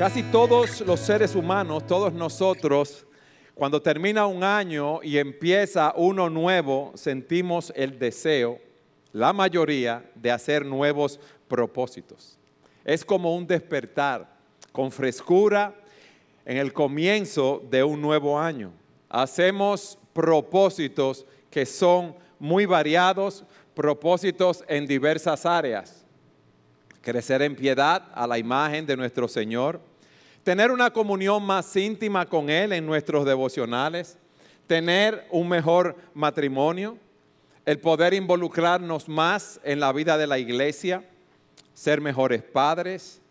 Casi todos los seres humanos, todos nosotros, cuando termina un año y empieza uno nuevo, sentimos el deseo, la mayoría, de hacer nuevos propósitos. Es como un despertar con frescura en el comienzo de un nuevo año. Hacemos propósitos que son muy variados, propósitos en diversas áreas. Crecer en piedad a la imagen de nuestro Señor, tener una comunión más íntima con Él en nuestros devocionales, tener un mejor matrimonio, el poder involucrarnos más en la vida de la iglesia, ser mejores padres,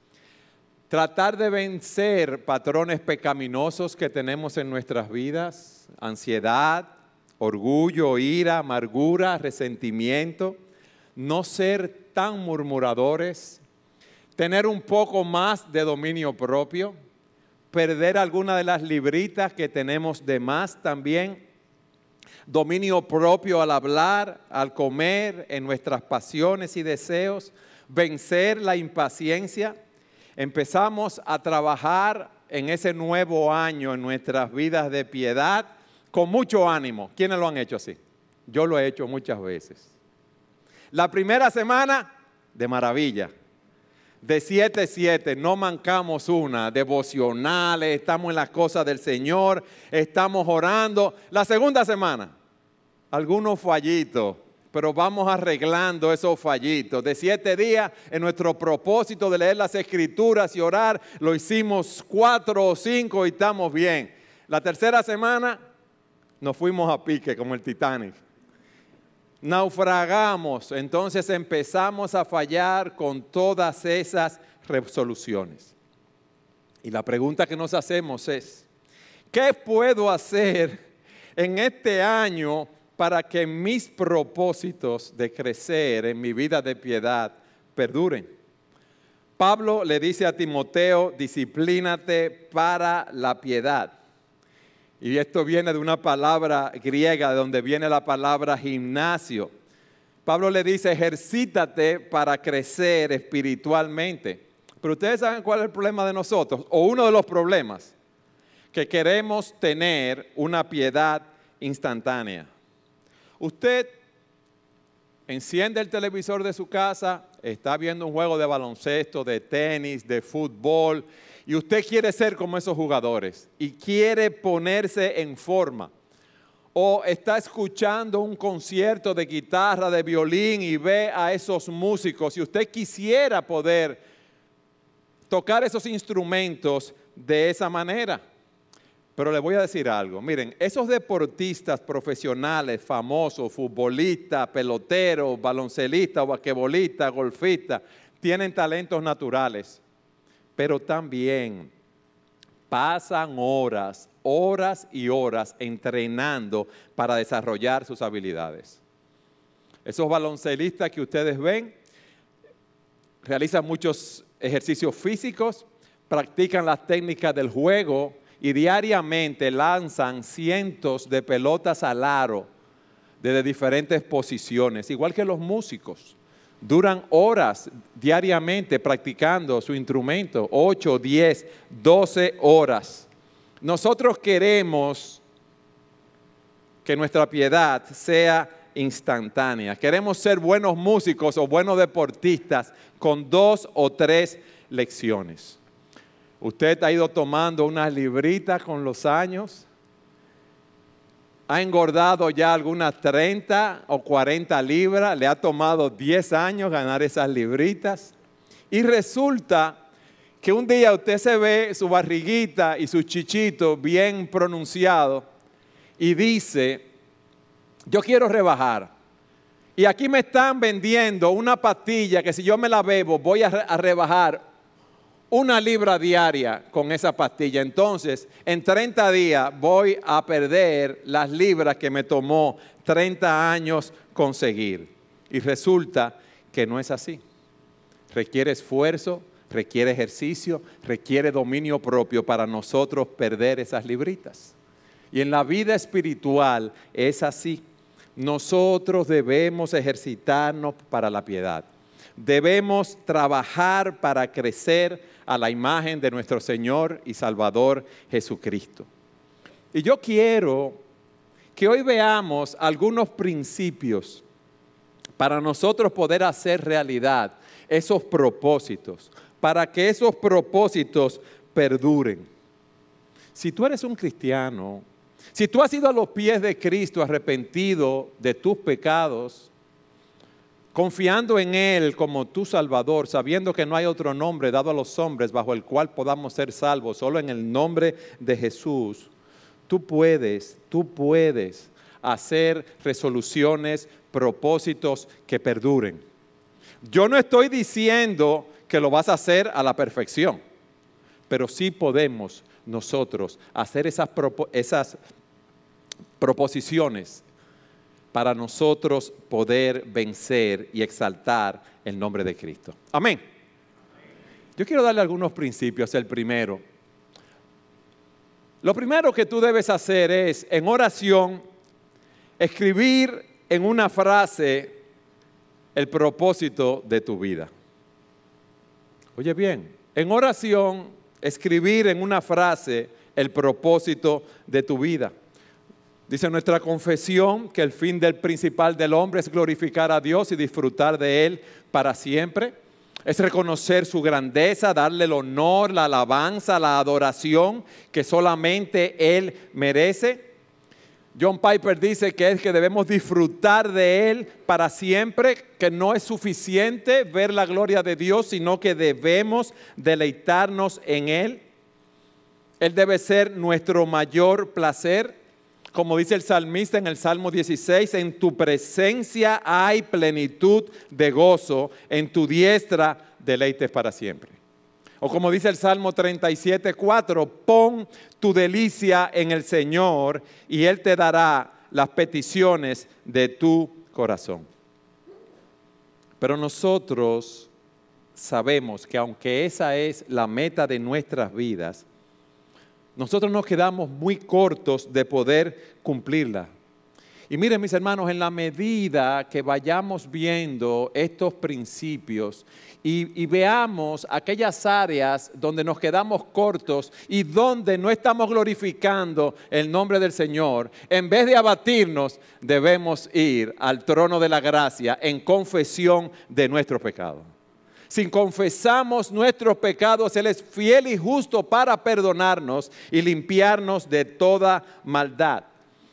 tratar de vencer patrones pecaminosos que tenemos en nuestras vidas, ansiedad, orgullo, ira, amargura, resentimiento, no ser tan murmuradores, tener un poco más de dominio propio, perder alguna de las libritas que tenemos de más también, dominio propio al hablar, al comer, en nuestras pasiones y deseos, vencer la impaciencia. Empezamos a trabajar en ese nuevo año en nuestras vidas de piedad con mucho ánimo. ¿Quiénes lo han hecho así? Yo lo he hecho muchas veces. La primera semana, de maravilla. De 7-7, no mancamos una, devocionales, estamos en las cosas del Señor, estamos orando. La segunda semana, algunos fallitos, pero vamos arreglando esos fallitos. De 7 días, en nuestro propósito de leer las Escrituras y orar, lo hicimos 4 o 5 y estamos bien. La tercera semana, nos fuimos a pique como el Titanic. Naufragamos, entonces empezamos a fallar con todas esas resoluciones. Y la pregunta que nos hacemos es, ¿qué puedo hacer en este año para que mis propósitos de crecer en mi vida de piedad perduren? Pablo le dice a Timoteo, disciplínate para la piedad. Y esto viene de una palabra griega, de donde viene la palabra gimnasio. Pablo le dice, ejercítate para crecer espiritualmente. Pero ustedes saben cuál es el problema de nosotros, o uno de los problemas, que queremos tener una piedad instantánea. Usted enciende el televisor de su casa, está viendo un juego de baloncesto, de tenis, de fútbol, y usted quiere ser como esos jugadores y quiere ponerse en forma. O está escuchando un concierto de guitarra, de violín y ve a esos músicos y usted quisiera poder tocar esos instrumentos de esa manera. Pero le voy a decir algo. Miren, esos deportistas profesionales, famosos, futbolistas, peloteros, baloncelistas, basquetbolistas, golfistas, tienen talentos naturales. Pero también pasan horas, horas y horas entrenando para desarrollar sus habilidades. Esos baloncelistas que ustedes ven realizan muchos ejercicios físicos, practican las técnicas del juego y diariamente lanzan cientos de pelotas al aro desde diferentes posiciones, igual que los músicos. Duran horas diariamente practicando su instrumento, 8, 10, 12 horas. Nosotros queremos que nuestra piedad sea instantánea. Queremos ser buenos músicos o buenos deportistas con 2 o 3 lecciones. Usted ha ido tomando unas libritas con los años. Ha engordado ya algunas 30 o 40 libras, le ha tomado 10 años ganar esas libritas. Y resulta que un día usted se ve su barriguita y su chichito bien pronunciado y dice, yo quiero rebajar. Y aquí me están vendiendo una pastilla que si yo me la bebo voy a rebajar 1 libra diaria con esa pastilla. Entonces, en 30 días voy a perder las libras que me tomó 30 años conseguir. Y resulta que no es así. Requiere esfuerzo, requiere ejercicio, requiere dominio propio para nosotros perder esas libritas. Y en la vida espiritual es así. Nosotros debemos ejercitarnos para la piedad. debemos trabajar para crecer a la imagen de nuestro Señor y Salvador Jesucristo. Y yo quiero que hoy veamos algunos principios para nosotros poder hacer realidad esos propósitos, para que esos propósitos perduren. Si tú eres un cristiano, si tú has ido a los pies de Cristo arrepentido de tus pecados, confiando en Él como tu Salvador, sabiendo que no hay otro nombre dado a los hombres bajo el cual podamos ser salvos, solo en el nombre de Jesús, tú puedes hacer resoluciones, propósitos que perduren. Yo no estoy diciendo que lo vas a hacer a la perfección, pero sí podemos nosotros hacer esas proposiciones para nosotros poder vencer y exaltar el nombre de Cristo. Amén. Yo quiero darle algunos principios. El primero. Lo primero que tú debes hacer es, en oración, escribir en una frase el propósito de tu vida. Oye bien, en oración, escribir en una frase el propósito de tu vida. Dice nuestra confesión que el fin principal del hombre es glorificar a Dios y disfrutar de Él para siempre. Es reconocer su grandeza, darle el honor, la alabanza, la adoración que solamente Él merece. John Piper dice que es que debemos disfrutar de Él para siempre, que no es suficiente ver la gloria de Dios, sino que debemos deleitarnos en Él. Él debe ser nuestro mayor placer. Como dice el salmista en el Salmo 16, en tu presencia hay plenitud de gozo, en tu diestra deleites para siempre. O como dice el Salmo 37:4, pon tu delicia en el Señor y Él te dará las peticiones de tu corazón. Pero nosotros sabemos que aunque esa es la meta de nuestras vidas, nosotros nos quedamos muy cortos de poder cumplirla. Y miren, mis hermanos, en la medida que vayamos viendo estos principios y veamos aquellas áreas donde nos quedamos cortos y donde no estamos glorificando el nombre del Señor, en vez de abatirnos, debemos ir al trono de la gracia en confesión de nuestro pecado. Si confesamos nuestros pecados, Él es fiel y justo para perdonarnos y limpiarnos de toda maldad.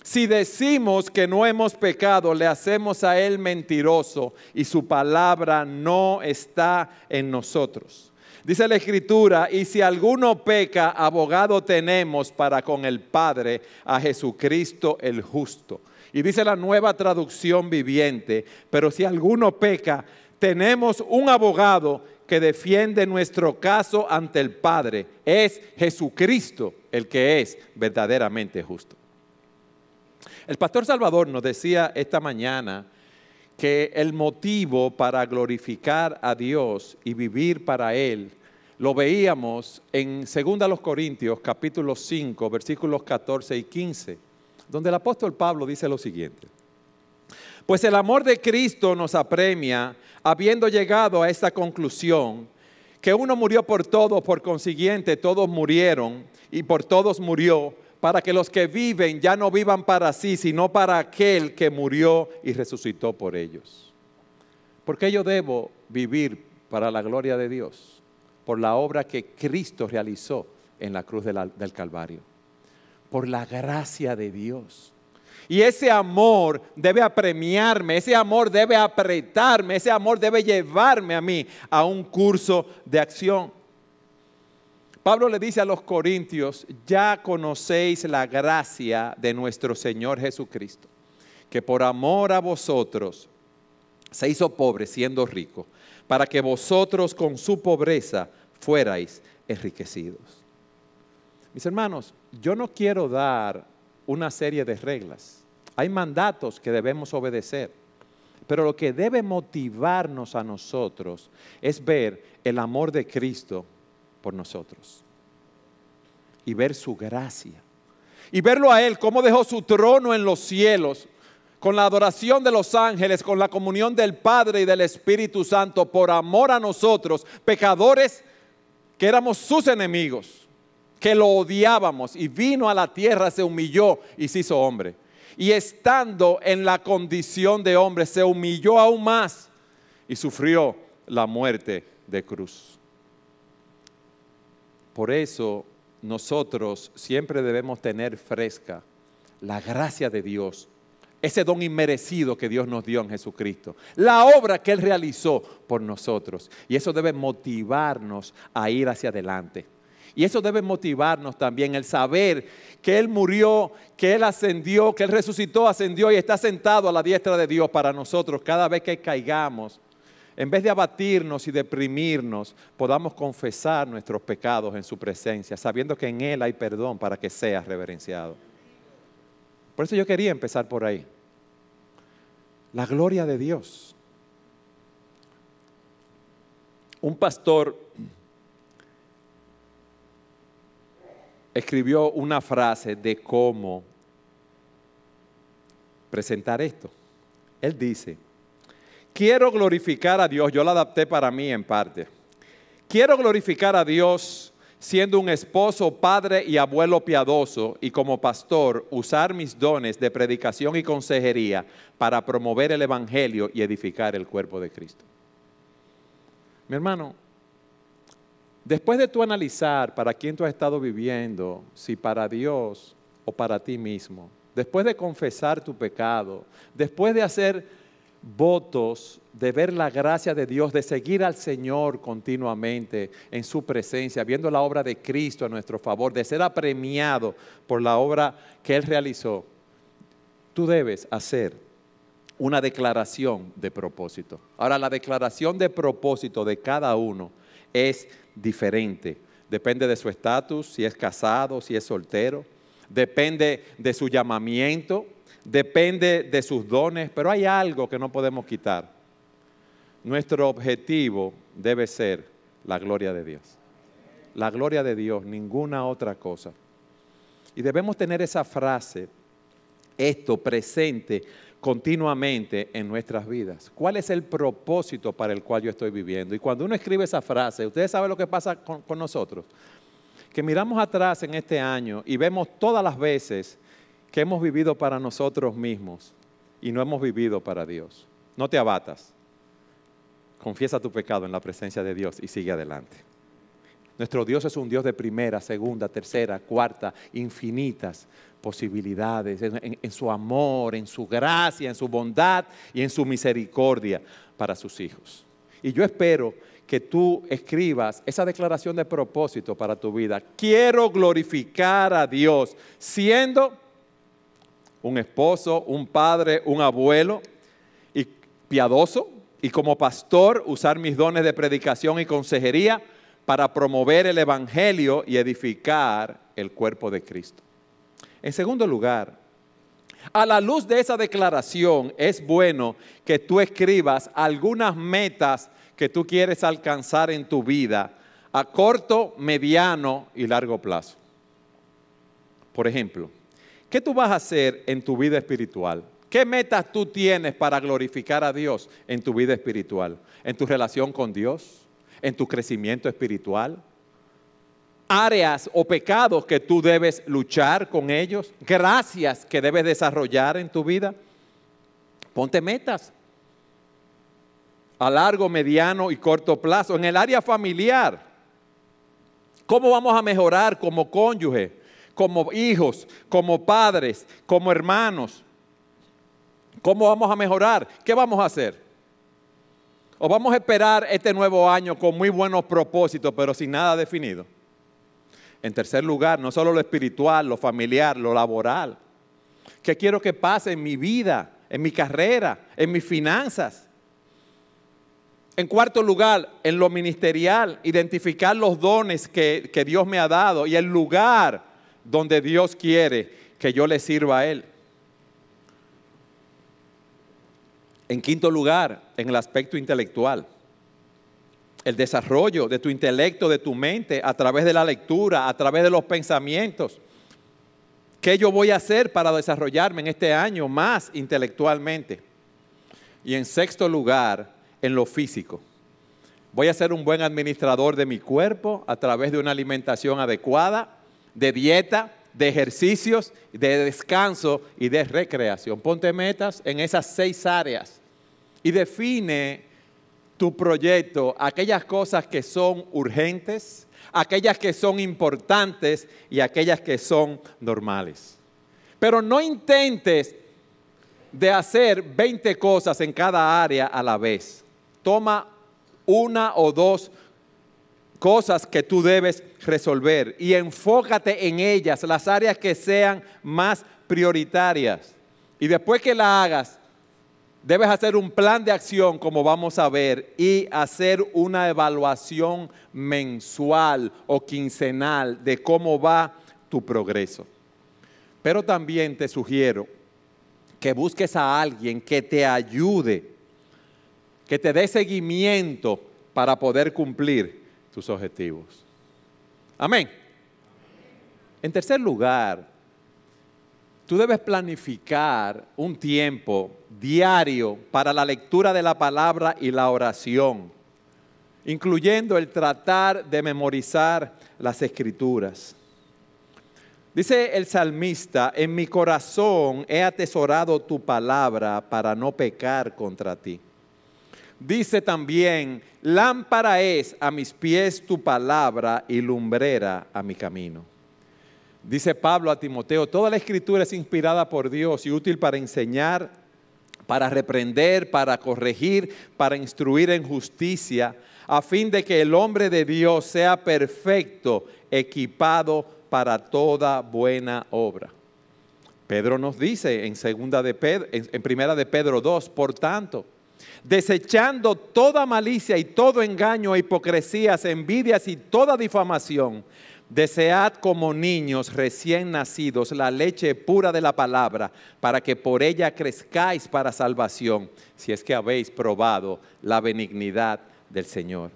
Si decimos que no hemos pecado, le hacemos a Él mentiroso y su palabra no está en nosotros. Dice la Escritura, y si alguno peca, abogado tenemos para con el Padre, a Jesucristo el justo. Y dice la Nueva Traducción Viviente, pero si alguno peca, tenemos un abogado que defiende nuestro caso ante el Padre. Es Jesucristo el que es verdaderamente justo. El pastor Salvador nos decía esta mañana que el motivo para glorificar a Dios y vivir para Él lo veíamos en 2 Corintios capítulo 5 versículos 14 y 15, donde el apóstol Pablo dice lo siguiente: pues el amor de Cristo nos apremia, habiendo llegado a esta conclusión, que uno murió por todos, por consiguiente todos murieron y por todos murió, para que los que viven ya no vivan para sí, sino para aquel que murió y resucitó por ellos. ¿Por qué yo debo vivir para la gloria de Dios? Por la obra que Cristo realizó en la cruz del Calvario. Por la gracia de Dios. Y ese amor debe apremiarme, ese amor debe apretarme, ese amor debe llevarme a mí a un curso de acción. Pablo le dice a los corintios, ya conocéis la gracia de nuestro Señor Jesucristo, que por amor a vosotros se hizo pobre siendo rico, para que vosotros con su pobreza fuerais enriquecidos. Mis hermanos, yo no quiero dar una serie de reglas. Hay mandatos que debemos obedecer, pero lo que debe motivarnos a nosotros es ver el amor de Cristo por nosotros y ver su gracia y verlo a Él, cómo dejó su trono en los cielos con la adoración de los ángeles, con la comunión del Padre y del Espíritu Santo, por amor a nosotros, pecadores que éramos sus enemigos, que lo odiábamos, y vino a la tierra, se humilló y se hizo hombre. Y estando en la condición de hombre, se humilló aún más y sufrió la muerte de cruz. Por eso nosotros siempre debemos tener fresca la gracia de Dios, ese don inmerecido que Dios nos dio en Jesucristo, la obra que Él realizó por nosotros. Y eso debe motivarnos a ir hacia adelante. Y eso debe motivarnos también el saber que Él murió, que Él ascendió, que Él resucitó, ascendió y está sentado a la diestra de Dios para nosotros. Cada vez que caigamos, en vez de abatirnos y deprimirnos, podamos confesar nuestros pecados en su presencia, sabiendo que en Él hay perdón para que seas reverenciado. Por eso yo quería empezar por ahí. La gloria de Dios. Un pastor escribió una frase de cómo presentar esto. Él dice: quiero glorificar a Dios. Yo la adapté para mí en parte. Quiero glorificar a Dios siendo un esposo, padre y abuelo piadoso, y como pastor usar mis dones de predicación y consejería para promover el evangelio y edificar el cuerpo de Cristo. Mi hermano, después de tú analizar para quién tú has estado viviendo, si para Dios o para ti mismo, después de confesar tu pecado, después de hacer votos, de ver la gracia de Dios, de seguir al Señor continuamente en su presencia, viendo la obra de Cristo a nuestro favor, de ser apremiado por la obra que Él realizó, tú debes hacer una declaración de propósito. Ahora, la declaración de propósito de cada uno es diferente. Depende de su estatus, si es casado, si es soltero. Depende de su llamamiento. Depende de sus dones. Pero hay algo que no podemos quitar. Nuestro objetivo debe ser la gloria de Dios. La gloria de Dios, ninguna otra cosa. Y debemos tener esa frase, esto presente continuamente en nuestras vidas. ¿Cuál es el propósito para el cual yo estoy viviendo? Y cuando uno escribe esa frase, ustedes saben lo que pasa con nosotros. Que miramos atrás en este año y vemos todas las veces que hemos vivido para nosotros mismos y no hemos vivido para Dios. No te abatas. Confiesa tu pecado en la presencia de Dios y sigue adelante. Nuestro Dios es un Dios de primera, segunda, tercera, cuarta, infinitas posibilidades en su amor, en su gracia, en su bondad y en su misericordia para sus hijos. Y yo espero que tú escribas esa declaración de propósito para tu vida. Quiero glorificar a Dios siendo un esposo, un padre, un abuelo y piadoso, y como pastor usar mis dones de predicación y consejería para promover el evangelio y edificar el cuerpo de Cristo. En segundo lugar, a la luz de esa declaración es bueno que tú escribas algunas metas que tú quieres alcanzar en tu vida a corto, mediano y largo plazo. Por ejemplo, ¿qué tú vas a hacer en tu vida espiritual? ¿Qué metas tú tienes para glorificar a Dios en tu vida espiritual? ¿En tu relación con Dios? ¿En tu crecimiento espiritual? ¿Áreas o pecados que tú debes luchar con ellos? ¿Gracias que debes desarrollar en tu vida? Ponte metas a largo, mediano y corto plazo. En el área familiar, ¿cómo vamos a mejorar como cónyuge, como hijos, como padres, como hermanos? ¿Cómo vamos a mejorar? ¿Qué vamos a hacer? ¿O vamos a esperar este nuevo año con muy buenos propósitos, pero sin nada definido? En tercer lugar, no solo lo espiritual, lo familiar, lo laboral. ¿Qué quiero que pase en mi vida, en mi carrera, en mis finanzas? En cuarto lugar, en lo ministerial, identificar los dones que Dios me ha dado y el lugar donde Dios quiere que yo le sirva a Él. En quinto lugar, en el aspecto intelectual, el desarrollo de tu intelecto, de tu mente, a través de la lectura, a través de los pensamientos. ¿Qué yo voy a hacer para desarrollarme en este año más intelectualmente? Y en sexto lugar, en lo físico. Voy a ser un buen administrador de mi cuerpo a través de una alimentación adecuada, de dieta, de ejercicios, de descanso y de recreación. Ponte metas en esas 6 áreas y define tu proyecto, aquellas cosas que son urgentes, aquellas que son importantes y aquellas que son normales. Pero no intentes de hacer 20 cosas en cada área a la vez. Toma 1 o 2 cosas que tú debes resolver y enfócate en ellas, las áreas que sean más prioritarias. Y después que la hagas, debes hacer un plan de acción, como vamos a ver, y hacer una evaluación mensual o quincenal de cómo va tu progreso. Pero también te sugiero que busques a alguien que te ayude, que te dé seguimiento para poder cumplir tus objetivos. Amén. En tercer lugar, tú debes planificar un tiempo diario para la lectura de la palabra y la oración, incluyendo el tratar de memorizar las escrituras. Dice el salmista, en mi corazón he atesorado tu palabra para no pecar contra ti. Dice también, lámpara es a mis pies tu palabra y lumbrera a mi camino. Dice Pablo a Timoteo, toda la escritura es inspirada por Dios y útil para enseñar, para reprender, para corregir, para instruir en justicia, a fin de que el hombre de Dios sea perfecto, equipado para toda buena obra. Pedro nos dice en primera de Pedro 2, por tanto, desechando toda malicia y todo engaño e hipocresías, envidias y toda difamación, desead como niños recién nacidos la leche pura de la palabra, para que por ella crezcáis para salvación, si es que habéis probado la benignidad del Señor.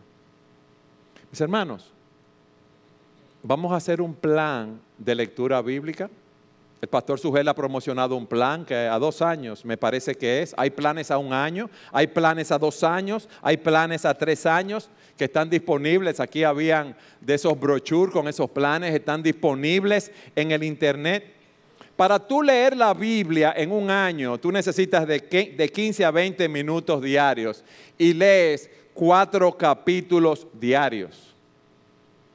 Mis hermanos, vamos a hacer un plan de lectura bíblica. El pastor Sugel ha promocionado un plan que a 2 años me parece que es. Hay planes a 1 año, hay planes a 2 años, hay planes a 3 años que están disponibles. Aquí habían de esos brochures con esos planes, están disponibles en el internet. Para tú leer la Biblia en 1 año, tú necesitas de 15 a 20 minutos diarios y lees 4 capítulos diarios.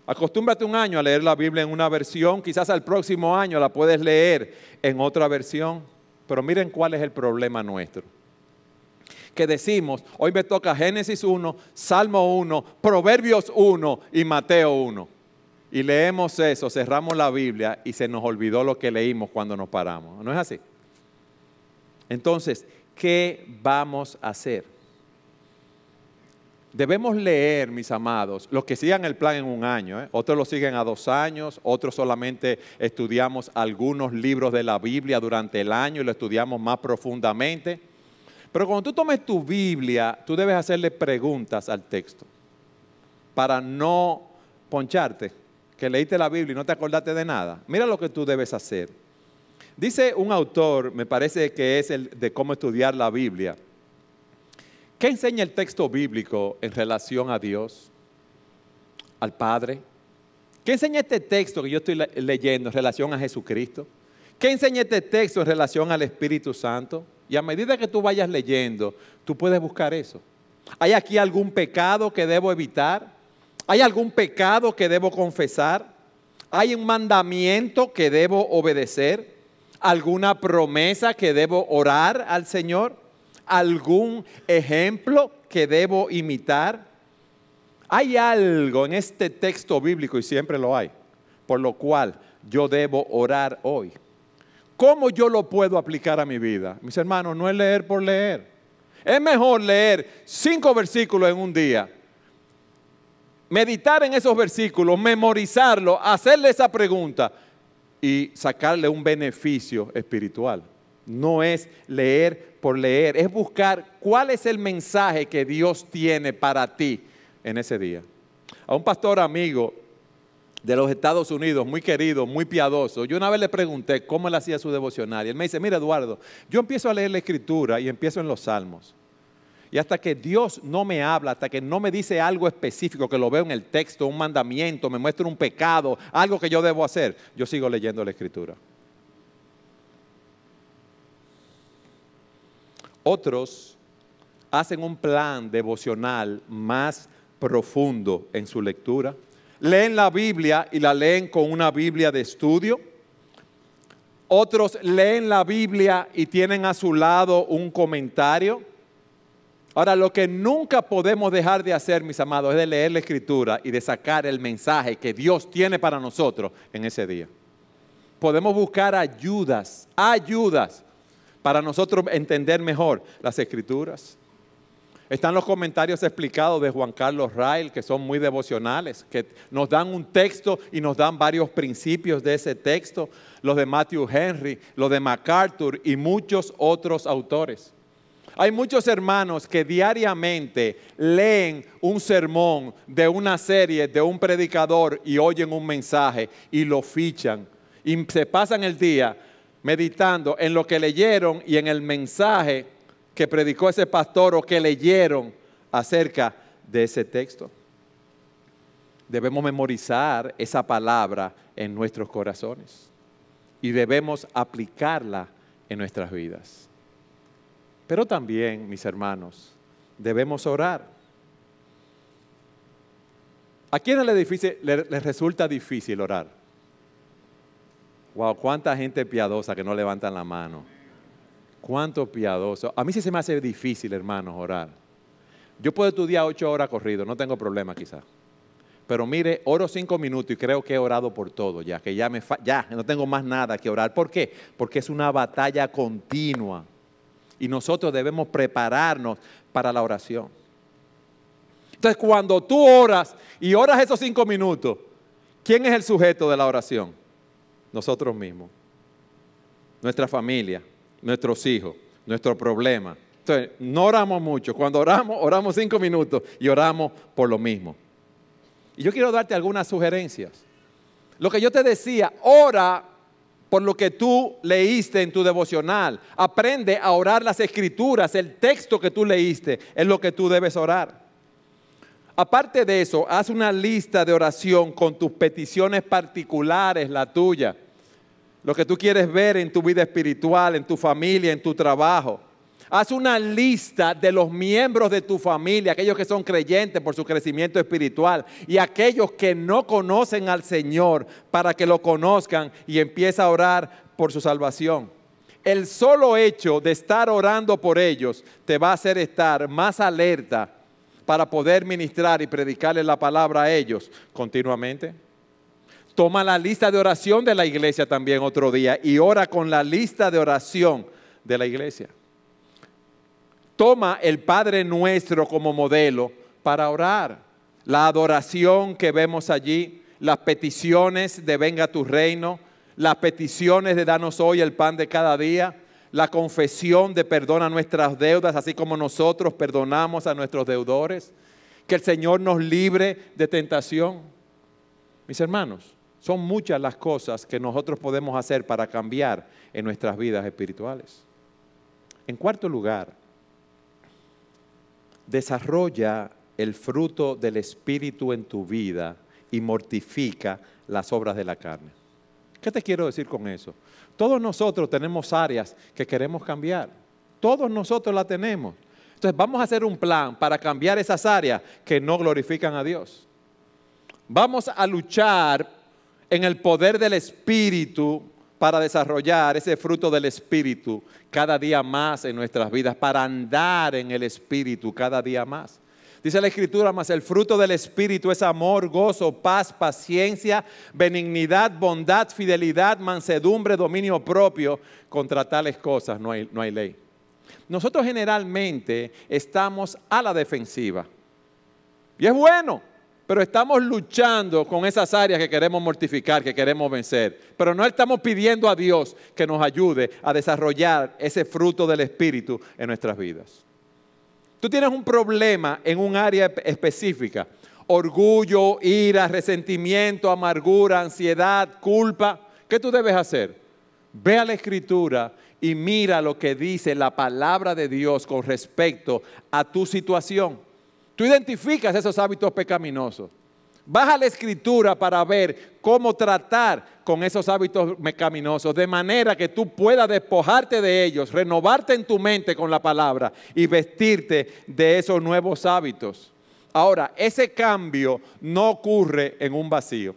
Acostúmbrate 1 año a leer la Biblia en una versión, quizás al próximo año la puedes leer en otra versión, pero miren cuál es el problema nuestro. Que decimos, hoy me toca Génesis 1, Salmo 1, Proverbios 1 y Mateo 1. Y leemos eso, cerramos la Biblia y se nos olvidó lo que leímos cuando nos paramos. ¿No es así? Entonces, ¿qué vamos a hacer? Debemos leer, mis amados, los que sigan el plan en 1 año, otros lo siguen a 2 años, otros solamente estudiamos algunos libros de la Biblia durante el año y lo estudiamos más profundamente. Pero cuando tú tomes tu Biblia, tú debes hacerle preguntas al texto para no poncharte, que leíste la Biblia y no te acordaste de nada. Mira lo que tú debes hacer. Dice un autor, me parece que es el de cómo estudiar la Biblia. ¿Qué enseña el texto bíblico en relación a Dios, al Padre? ¿Qué enseña este texto que yo estoy leyendo en relación a Jesucristo? ¿Qué enseña este texto en relación al Espíritu Santo? Y a medida que tú vayas leyendo, tú puedes buscar eso. ¿Hay aquí algún pecado que debo evitar? ¿Hay algún pecado que debo confesar? ¿Hay un mandamiento que debo obedecer? ¿Alguna promesa que debo orar al Señor? ¿Algún ejemplo que debo imitar? Hay algo en este texto bíblico, y siempre lo hay, por lo cual yo debo orar hoy. ¿Cómo yo lo puedo aplicar a mi vida? Mis hermanos, no es leer por leer. Es mejor leer 5 versículos en un día, meditar en esos versículos, memorizarlos, hacerle esa pregunta y sacarle un beneficio espiritual. No es leer por leer, es buscar cuál es el mensaje que Dios tiene para ti en ese día. A un pastor amigo de los Estados Unidos, muy querido, muy piadoso. Yo una vez le pregunté cómo él hacía su devocional y él me dice, mira Eduardo, yo empiezo a leer la Escritura y empiezo en los Salmos. Y hasta que Dios no me habla, hasta que no me dice algo específico, que lo veo en el texto, un mandamiento, me muestra un pecado, algo que yo debo hacer, yo sigo leyendo la Escritura. Otros hacen un plan devocional más profundo en su lectura. Leen la Biblia y la leen con una Biblia de estudio. Otros leen la Biblia y tienen a su lado un comentario. Ahora, lo que nunca podemos dejar de hacer, mis amados, es de leer la Escritura y de sacar el mensaje que Dios tiene para nosotros en ese día. Podemos buscar ayudas para nosotros entender mejor las Escrituras. Están los comentarios explicados de Juan Carlos Rail, que son muy devocionales, que nos dan un texto y nos dan varios principios de ese texto. Los de Matthew Henry, los de MacArthur y muchos otros autores. Hay muchos hermanos que diariamente leen un sermón de una serie de un predicador y oyen un mensaje y lo fichan. Y se pasan el día meditando en lo que leyeron y en el mensaje que predicó ese pastor o que leyeron acerca de ese texto. Debemos memorizar esa palabra en nuestros corazones y debemos aplicarla en nuestras vidas. Pero también, mis hermanos, debemos orar. ¿A quiénes les resulta difícil orar? Wow, cuánta gente piadosa que no levantan la mano. Cuánto piadoso. A mí sí se me hace difícil, hermanos, orar. Yo puedo estudiar 8 horas corrido, no tengo problema quizás. Pero mire, oro 5 minutos y creo que he orado por todo ya, que ya no tengo más nada que orar. ¿Por qué? Porque es una batalla continua. Y nosotros debemos prepararnos para la oración. Entonces, cuando tú oras y oras esos 5 minutos, ¿quién es el sujeto de la oración? Nosotros mismos, nuestra familia, nuestros hijos, nuestro problema. Entonces, no oramos mucho. Cuando oramos 5 minutos y oramos por lo mismo. Y yo quiero darte algunas sugerencias. Lo que yo te decía, ora por lo que tú leíste en tu devocional. Aprende a orar las Escrituras, el texto que tú leíste es lo que tú debes orar. Aparte de eso, haz una lista de oración con tus peticiones particulares, la tuya. Lo que tú quieres ver en tu vida espiritual, en tu familia, en tu trabajo. Haz una lista de los miembros de tu familia, aquellos que son creyentes por su crecimiento espiritual y aquellos que no conocen al Señor para que lo conozcan y empieza a orar por su salvación. El solo hecho de estar orando por ellos te va a hacer estar más alerta para poder ministrar y predicarle la palabra a ellos continuamente. Toma la lista de oración de la iglesia también otro día y ora con la lista de oración de la iglesia. Toma el Padre Nuestro como modelo para orar. La adoración que vemos allí, las peticiones de venga tu reino, las peticiones de danos hoy el pan de cada día, la confesión de perdona nuestras deudas, así como nosotros perdonamos a nuestros deudores. Que el Señor nos libre de tentación. Mis hermanos, son muchas las cosas que nosotros podemos hacer para cambiar en nuestras vidas espirituales. En cuarto lugar, desarrolla el fruto del Espíritu en tu vida y mortifica las obras de la carne. ¿Qué te quiero decir con eso? Todos nosotros tenemos áreas que queremos cambiar. Todos nosotros la tenemos. Entonces vamos a hacer un plan para cambiar esas áreas que no glorifican a Dios. Vamos a luchar en el poder del Espíritu para desarrollar ese fruto del Espíritu cada día más en nuestras vidas, para andar en el Espíritu cada día más. Dice la Escritura, mas el fruto del Espíritu es amor, gozo, paz, paciencia, benignidad, bondad, fidelidad, mansedumbre, dominio propio. Contra tales cosas no hay ley. Nosotros generalmente estamos a la defensiva. Y es bueno, pero estamos luchando con esas áreas que queremos mortificar, que queremos vencer. Pero no estamos pidiendo a Dios que nos ayude a desarrollar ese fruto del Espíritu en nuestras vidas. Tú tienes un problema en un área específica. orgullo, ira, resentimiento, amargura, ansiedad, culpa, ¿qué tú debes hacer? Ve a la Escritura y mira lo que dice la palabra de Dios con respecto a tu situación. Tú identificas esos hábitos pecaminosos. Vas a la Escritura para ver cómo tratar con esos hábitos pecaminosos, de manera que tú puedas despojarte de ellos, renovarte en tu mente con la palabra y vestirte de esos nuevos hábitos. Ahora, ese cambio no ocurre en un vacío.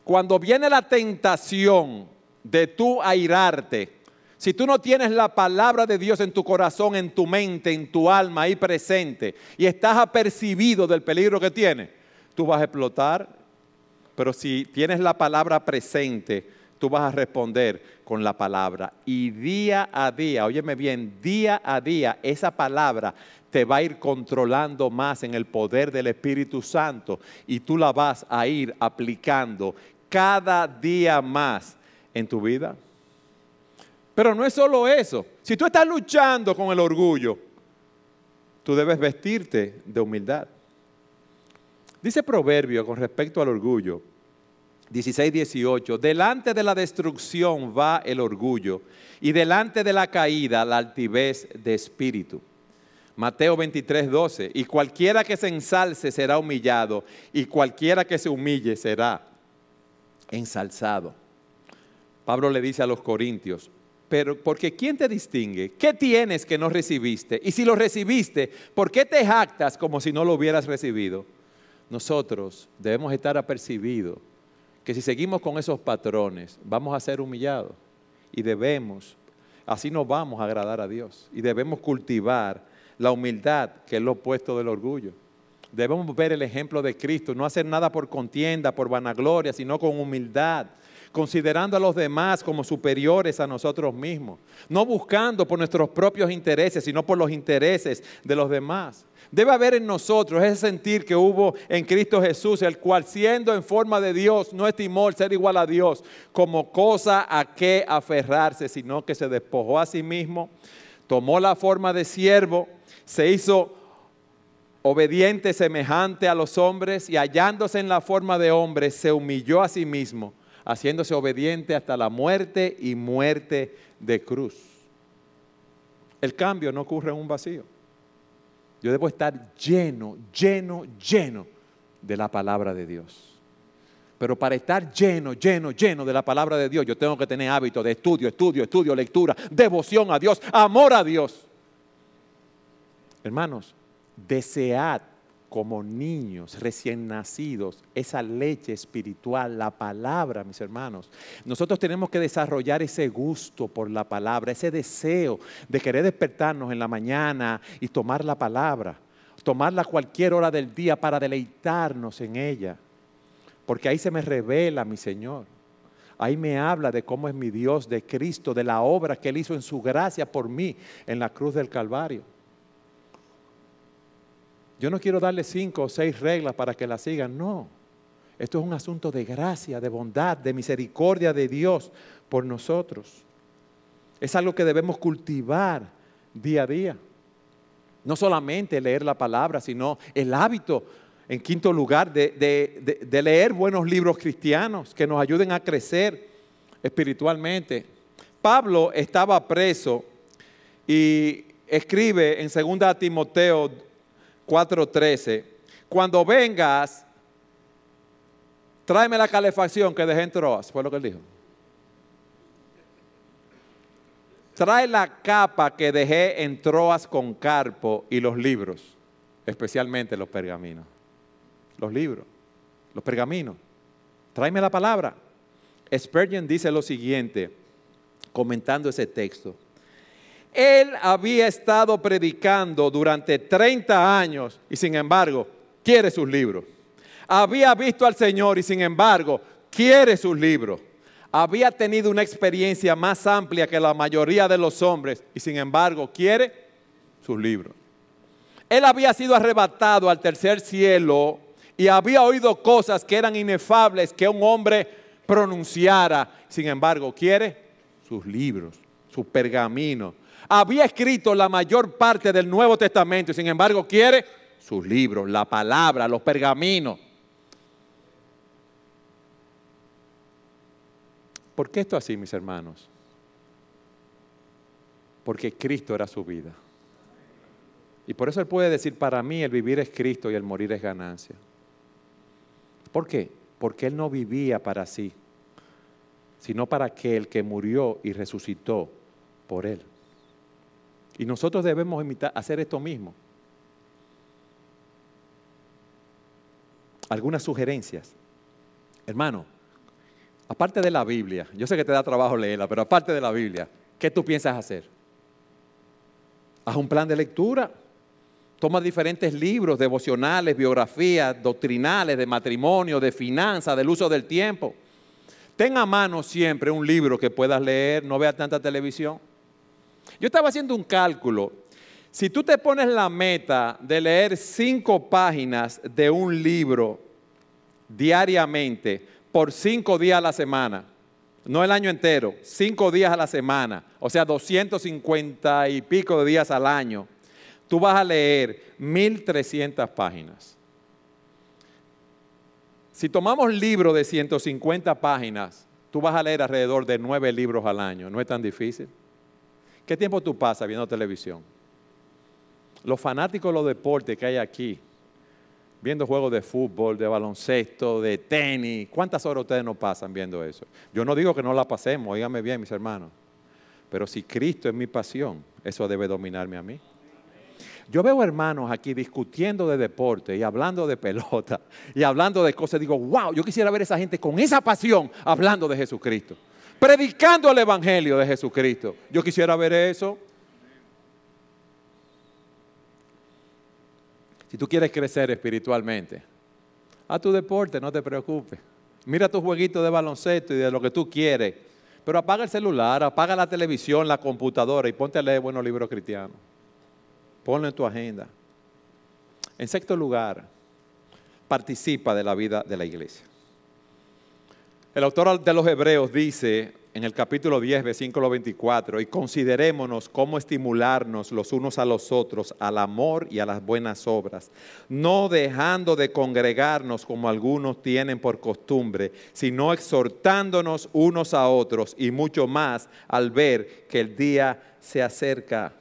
Cuando viene la tentación de tú airarte, si tú no tienes la palabra de Dios en tu corazón, en tu mente, en tu alma ahí presente y estás apercibido del peligro que tiene, tú vas a explotar. Pero si tienes la palabra presente, tú vas a responder con la palabra. Y día a día, óyeme bien, día a día esa palabra te va a ir controlando más en el poder del Espíritu Santo y tú la vas a ir aplicando cada día más en tu vida. Pero no es solo eso. Si tú estás luchando con el orgullo, tú debes vestirte de humildad. Dice Proverbio con respecto al orgullo, 16:18, delante de la destrucción va el orgullo y delante de la caída la altivez de espíritu. Mateo 23:12, y cualquiera que se ensalce será humillado y cualquiera que se humille será ensalzado. Pablo le dice a los corintios, pero porque ¿quién te distingue? ¿Qué tienes que no recibiste? Y si lo recibiste, ¿por qué te jactas como si no lo hubieras recibido? Nosotros debemos estar apercibidos que si seguimos con esos patrones, vamos a ser humillados. Y así nos vamos a agradar a Dios. Y debemos cultivar la humildad, que es lo opuesto del orgullo. Debemos ver el ejemplo de Cristo, no hacer nada por contienda, por vanagloria, sino con humildad, considerando a los demás como superiores a nosotros mismos, no buscando por nuestros propios intereses, sino por los intereses de los demás. Debe haber en nosotros ese sentir que hubo en Cristo Jesús, el cual siendo en forma de Dios, no estimó el ser igual a Dios como cosa a que aferrarse, sino que se despojó a sí mismo, tomó la forma de siervo, se hizo obediente semejante a los hombres y hallándose en la forma de hombre, se humilló a sí mismo, haciéndose obediente hasta la muerte y muerte de cruz. El cambio no ocurre en un vacío. Yo debo estar lleno de la palabra de Dios. Pero para estar lleno de la palabra de Dios, yo tengo que tener hábito de estudio, lectura, devoción a Dios, amor a Dios. Hermanos, desead como niños recién nacidos esa leche espiritual, la palabra, mis hermanos. Nosotros tenemos que desarrollar ese gusto por la palabra, ese deseo de querer despertarnos en la mañana y tomar la palabra, tomarla a cualquier hora del día para deleitarnos en ella, porque ahí se me revela mi Señor. Ahí me habla de cómo es mi Dios, de Cristo, de la obra que Él hizo en su gracia por mí en la cruz del Calvario. Yo no quiero darle 5 o 6 reglas para que la sigan, no. Esto es un asunto de gracia, de bondad, de misericordia de Dios por nosotros. Es algo que debemos cultivar día a día. No solamente leer la palabra, sino el hábito, en quinto lugar, de leer buenos libros cristianos que nos ayuden a crecer espiritualmente. Pablo estaba preso y escribe en 2 Timoteo 4:13, cuando vengas, tráeme la calefacción que dejé en Troas, fue lo que él dijo. Trae la capa que dejé en Troas con Carpo y los libros, especialmente los pergaminos. Los libros, los pergaminos. Tráeme la palabra. Spurgeon dice lo siguiente, comentando ese texto. Él había estado predicando durante 30 años y sin embargo quiere sus libros. Había visto al Señor y sin embargo quiere sus libros. Había tenido una experiencia más amplia que la mayoría de los hombres y sin embargo quiere sus libros. Él había sido arrebatado al tercer cielo y había oído cosas que eran inefables que un hombre pronunciara. Sin embargo quiere sus libros, sus pergaminos. Había escrito la mayor parte del Nuevo Testamento y sin embargo quiere sus libros, la palabra, los pergaminos. ¿Por qué esto así, mis hermanos? Porque Cristo era su vida. Y por eso Él puede decir, para mí el vivir es Cristo y el morir es ganancia. ¿Por qué? Porque Él no vivía para sí, sino para aquel que murió y resucitó por Él. Y nosotros debemos hacer esto mismo. Algunas sugerencias. Hermano, aparte de la Biblia, yo sé que te da trabajo leerla, pero aparte de la Biblia, ¿qué tú piensas hacer? Haz un plan de lectura. Toma diferentes libros, devocionales, biografías, doctrinales, de matrimonio, de finanzas, del uso del tiempo. Ten a mano siempre un libro que puedas leer, no veas tanta televisión. Yo estaba haciendo un cálculo. Si tú te pones la meta de leer 5 páginas de un libro diariamente por 5 días a la semana, no el año entero, 5 días a la semana, o sea, 250 y pico de días al año, tú vas a leer 1.300 páginas. Si tomamos libros de 150 páginas, tú vas a leer alrededor de 9 libros al año. No es tan difícil. ¿Qué tiempo tú pasas viendo televisión? Los fanáticos de los deportes que hay aquí, viendo juegos de fútbol, de baloncesto, de tenis, ¿cuántas horas ustedes no pasan viendo eso? Yo no digo que no la pasemos, óigame bien, mis hermanos. Pero si Cristo es mi pasión, eso debe dominarme a mí. Yo veo hermanos aquí discutiendo de deporte y hablando de pelota y hablando de cosas. Digo, wow, yo quisiera ver a esa gente con esa pasión hablando de Jesucristo, predicando el evangelio de Jesucristo. Yo quisiera ver eso. Si tú quieres crecer espiritualmente, haz tu deporte, no te preocupes. Mira tu jueguito de baloncesto y de lo que tú quieres. Pero apaga el celular, apaga la televisión, la computadora y ponte a leer buenos libros cristianos. Ponlo en tu agenda. En sexto lugar, participa de la vida de la iglesia. El autor de los Hebreos dice en el capítulo 10, versículo 24, y considerémonos cómo estimularnos los unos a los otros al amor y a las buenas obras, no dejando de congregarnos como algunos tienen por costumbre, sino exhortándonos unos a otros y mucho más al ver que el día se acerca.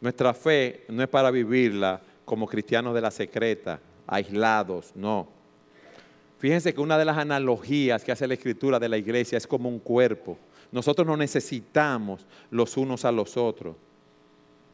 Nuestra fe no es para vivirla como cristianos de la secreta, aislados, no. Fíjense que una de las analogías que hace la Escritura de la iglesia es como un cuerpo. Nosotros nos necesitamos los unos a los otros.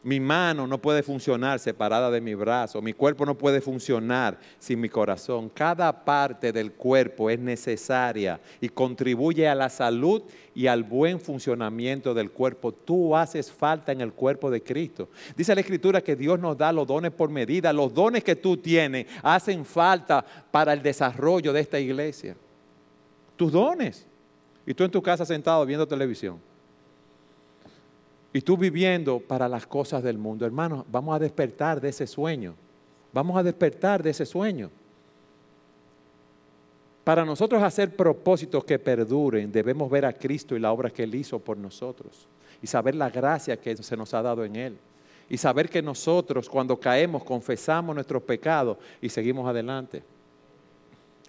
Mi mano no puede funcionar separada de mi brazo. Mi cuerpo no puede funcionar sin mi corazón. Cada parte del cuerpo es necesaria y contribuye a la salud y al buen funcionamiento del cuerpo. Tú haces falta en el cuerpo de Cristo. Dice la Escritura que Dios nos da los dones por medida. Los dones que tú tienes hacen falta para el desarrollo de esta iglesia. Tus dones. Y tú en tu casa sentado viendo televisión. Y tú viviendo para las cosas del mundo. Hermanos, vamos a despertar de ese sueño. Vamos a despertar de ese sueño. Para nosotros hacer propósitos que perduren, debemos ver a Cristo y la obra que Él hizo por nosotros. Y saber la gracia que se nos ha dado en Él. Y saber que nosotros cuando caemos confesamos nuestros pecados y seguimos adelante.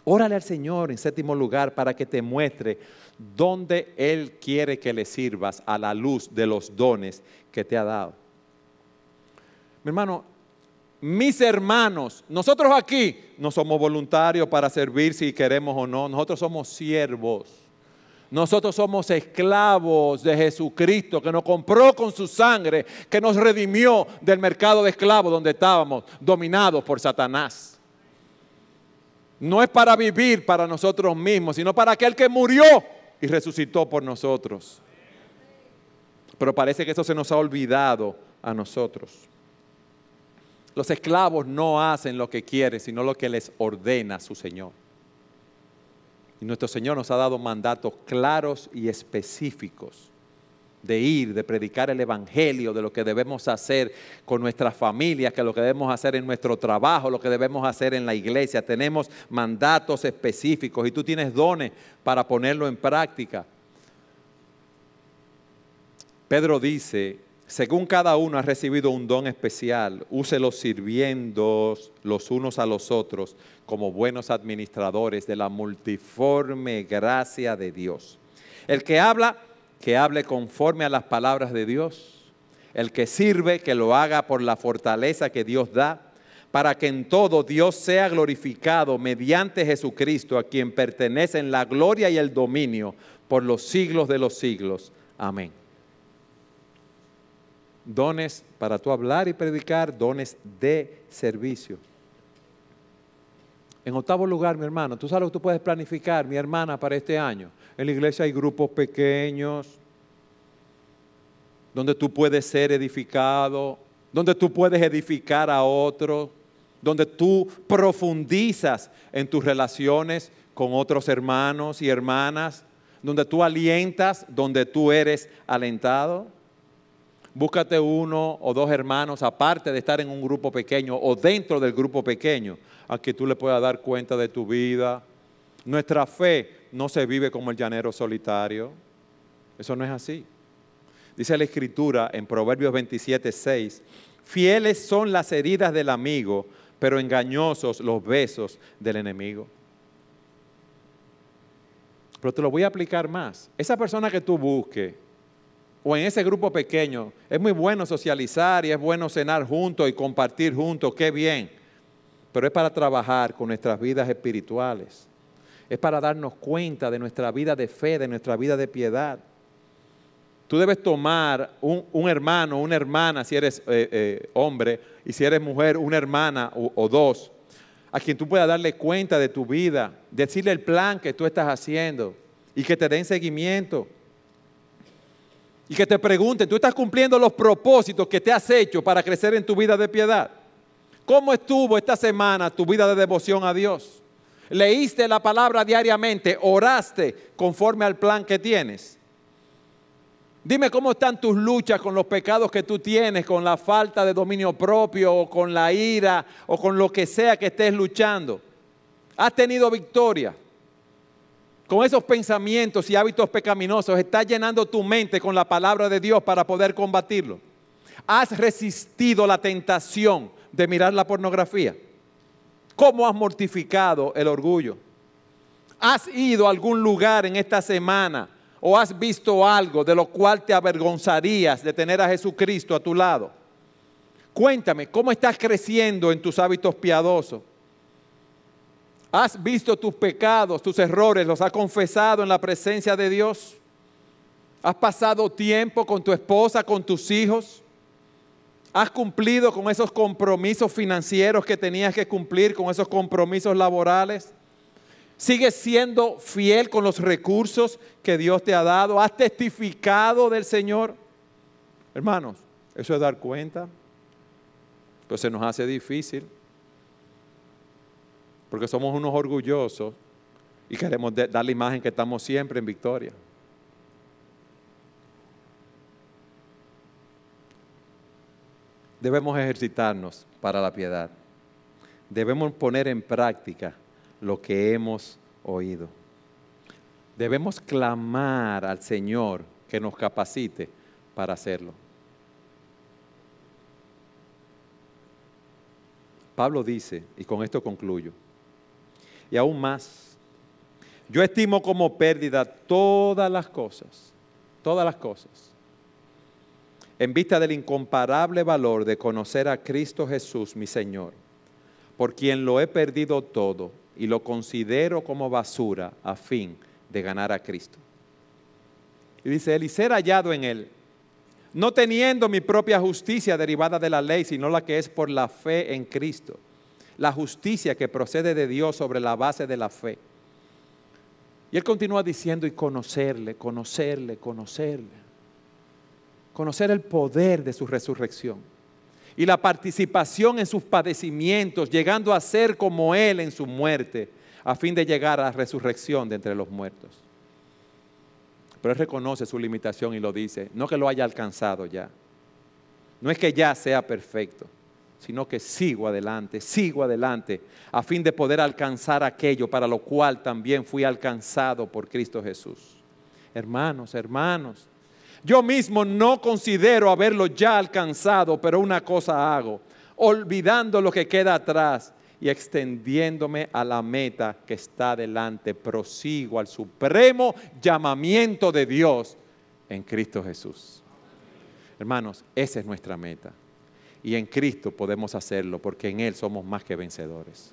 Órale al Señor en séptimo lugar para que te muestre dónde Él quiere que le sirvas a la luz de los dones que te ha dado. Mi hermano, mis hermanos, nosotros aquí no somos voluntarios para servir si queremos o no. Nosotros somos siervos. Nosotros somos esclavos de Jesucristo que nos compró con su sangre, que nos redimió del mercado de esclavos donde estábamos dominados por Satanás. No es para vivir para nosotros mismos, sino para aquel que murió y resucitó por nosotros. Pero parece que eso se nos ha olvidado a nosotros. Los esclavos no hacen lo que quieren, sino lo que les ordena su Señor. Y nuestro Señor nos ha dado mandatos claros y específicos de ir, de predicar el evangelio, de lo que debemos hacer con nuestras familias, que lo que debemos hacer en nuestro trabajo, lo que debemos hacer en la iglesia. Tenemos mandatos específicos y tú tienes dones para ponerlo en práctica. Pedro dice Según cada uno ha recibido un don especial, úselos sirviendo los unos a los otros como buenos administradores de la multiforme gracia de Dios. El que habla, que hable conforme a las palabras de Dios. El que sirve, que lo haga por la fortaleza que Dios da, para que en todo Dios sea glorificado mediante Jesucristo, a quien pertenecen la gloria y el dominio por los siglos de los siglos. Amén. Dones para tú hablar y predicar, dones de servicio. En octavo lugar, mi hermano, tú sabes lo que tú puedes planificar, mi hermana, para este año. En la iglesia hay grupos pequeños, donde tú puedes ser edificado, donde tú puedes edificar a otros, donde tú profundizas en tus relaciones con otros hermanos y hermanas, donde tú alientas, donde tú eres alentado. Búscate uno o dos hermanos, aparte de estar en un grupo pequeño o dentro del grupo pequeño, a que tú le puedas dar cuenta de tu vida. Nuestra fe no se vive como el llanero solitario. Eso no es así. Dice la Escritura en Proverbios 27:6, fieles son las heridas del amigo, pero engañosos los besos del enemigo. Pero te lo voy a aplicar más. Esa persona que tú busques, o en ese grupo pequeño, es muy bueno socializar y es bueno cenar juntos y compartir juntos, qué bien. Pero es para trabajar con nuestras vidas espirituales. Es para darnos cuenta de nuestra vida de fe, de nuestra vida de piedad. Tú debes tomar un hermano, una hermana, si eres hombre, y si eres mujer, una hermana o dos, a quien tú puedas darle cuenta de tu vida, decirle el plan que tú estás haciendo y que te den seguimiento. Y que te pregunten, ¿tú estás cumpliendo los propósitos que te has hecho para crecer en tu vida de piedad? ¿Cómo estuvo esta semana tu vida de devoción a Dios? ¿Leíste la palabra diariamente? ¿Oraste conforme al plan que tienes? Dime cómo están tus luchas con los pecados que tú tienes, con la falta de dominio propio, o con la ira, o con lo que sea que estés luchando. ¿Has tenido victoria? Con esos pensamientos y hábitos pecaminosos, ¿estás llenando tu mente con la palabra de Dios para poder combatirlo? ¿Has resistido la tentación de mirar la pornografía? ¿Cómo has mortificado el orgullo? ¿Has ido a algún lugar en esta semana o has visto algo de lo cual te avergonzarías de tener a Jesucristo a tu lado? Cuéntame, ¿cómo estás creciendo en tus hábitos piadosos? ¿Has visto tus pecados, tus errores, los has confesado en la presencia de Dios? ¿Has pasado tiempo con tu esposa, con tus hijos? ¿Has cumplido con esos compromisos financieros que tenías que cumplir, con esos compromisos laborales? ¿Sigues siendo fiel con los recursos que Dios te ha dado? ¿Has testificado del Señor? Hermanos, eso es dar cuenta. Pues se nos hace difícil. Porque somos unos orgullosos y queremos dar la imagen que estamos siempre en victoria. Debemos ejercitarnos para la piedad. Debemos poner en práctica lo que hemos oído. Debemos clamar al Señor que nos capacite para hacerlo. Pablo dice, y con esto concluyo, y aún más, yo estimo como pérdida todas las cosas, en vista del incomparable valor de conocer a Cristo Jesús, mi Señor, por quien lo he perdido todo y lo considero como basura a fin de ganar a Cristo. Y dice él, y ser hallado en él, no teniendo mi propia justicia derivada de la ley, sino la que es por la fe en Cristo. La justicia que procede de Dios sobre la base de la fe. Y él continúa diciendo, y conocerle. Conocer el poder de su resurrección. Y la participación en sus padecimientos, llegando a ser como él en su muerte, a fin de llegar a la resurrección de entre los muertos. Pero él reconoce su limitación y lo dice, no que lo haya alcanzado ya. No es que ya sea perfecto, sino que sigo adelante, a fin de poder alcanzar aquello para lo cual también fui alcanzado por Cristo Jesús. Hermanos, Yo mismo no considero haberlo ya alcanzado, pero una cosa hago, olvidando lo que queda atrás y extendiéndome a la meta que está delante, prosigo al supremo llamamiento de Dios en Cristo Jesús. Hermanos, esa es nuestra meta. Y en Cristo podemos hacerlo porque en Él somos más que vencedores.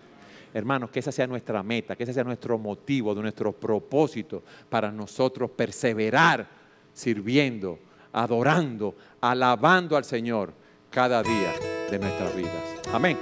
Hermanos, que esa sea nuestra meta, que ese sea nuestro motivo, de nuestro propósito para nosotros perseverar sirviendo, adorando, alabando al Señor cada día de nuestras vidas. Amén.